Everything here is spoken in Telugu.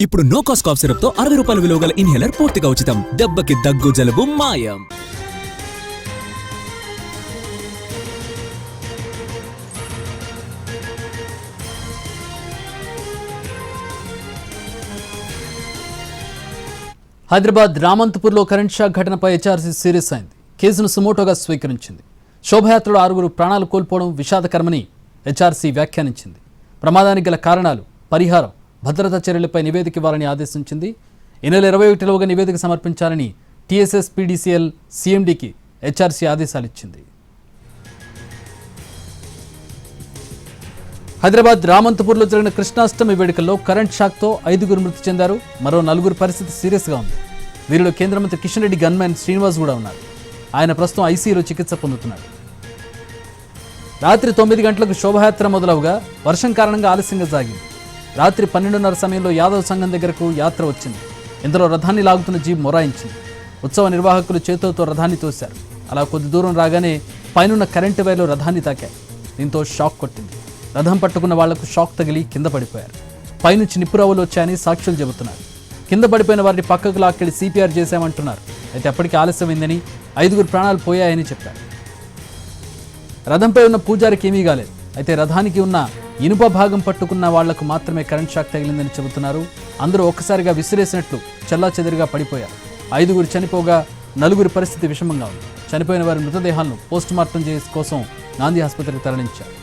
ఇప్పుడు నో కాస్ట్ కాఫ్ సిరప్ తో 60 రూపాయల విలువ గల ఇన్హేలర్ పూర్తిగా ఉచితం. దెబ్బకి దగ్గు జలుబు మాయం. హైదరాబాద్ రామంతపూర్లో కరెంట్ షాక్ ఘటనపై హెచ్ఆర్సీ సీరియస్ అయింది. కేసును సుమోటోగా స్వీకరించింది. శోభయాత్రలో 6 ప్రాణాలు కోల్పోవడం విషాదకరమని హెచ్ఆర్సీ వ్యాఖ్యానించింది. ప్రమాదానికి గల కారణాలు, పరిహారం, భద్రతా చర్యలపై నివేదిక ఇవ్వాలని ఆదేశించింది. ఈ నెల 21లోగా నివేదిక సమర్పించాలని టీఎస్ఎస్ పీడీసీఎల్ సీఎండీకి హెచ్ఆర్సీ ఆదేశాలిచ్చింది. హైదరాబాద్ రామంతపూర్లో జరిగిన కృష్ణాష్టమి వేడుకల్లో కరెంట్ షాక్తో 5 మృతి చెందారు. మరో 4 పరిస్థితి సీరియస్గా ఉంది. వీరిలో కేంద్ర మంత్రి కిషన్ రెడ్డి గన్మ్యాన్ శ్రీనివాస్ కూడా ఉన్నారు. ఆయన ప్రస్తుతం ఐసీయూలో చికిత్స పొందుతున్నారు. రాత్రి 9 గంటలకు శోభయాత్ర మొదలవుగా వర్షం కారణంగా ఆలస్యంగా సాగింది. రాత్రి 12:30 సమయంలో యాదవ్ సంఘం దగ్గరకు యాత్ర వచ్చింది. ఇందులో రథాన్ని లాగుతున్న జీప్ మొరాయించింది. ఉత్సవ నిర్వాహకులు చేతులతో రథాన్ని తోశారు. అలా కొద్ది దూరం రాగానే పైనున్న కరెంటు వైర్లు రథాన్ని తాకాయి. దీంతో షాక్ కొట్టింది. రథం పట్టుకున్న వాళ్లకు షాక్ తగిలి కింద పడిపోయారు. పైనుంచి నిప్పురవ్వలు వచ్చాయని సాక్షులు చెబుతున్నారు. కింద పడిపోయిన వారిని పక్కకు లాక్కెళ్లి సిపిఆర్ చేశామంటున్నారు. అయితే అప్పటికి ఆలస్యమైందని, 5 ప్రాణాలు పోయాయని చెప్పారు. రథంపై ఉన్న పూజారికి ఏమీ కాలేదు. అయితే రథానికి ఉన్న ఇనుప భాగం పట్టుకున్న వాళ్లకు మాత్రమే కరెంట్ షాక్ తగిలిందని చెబుతున్నారు. అందరూ ఒక్కసారిగా విసిరేసినట్లు చెల్లాచెదిరిగా పడిపోయారు. 5 చనిపోగా 4 పరిస్థితి విషమంగా ఉంది. చనిపోయిన వారి మృతదేహాలను పోస్టుమార్టం కోసం గాంధీ ఆసుపత్రికి తరలించారు.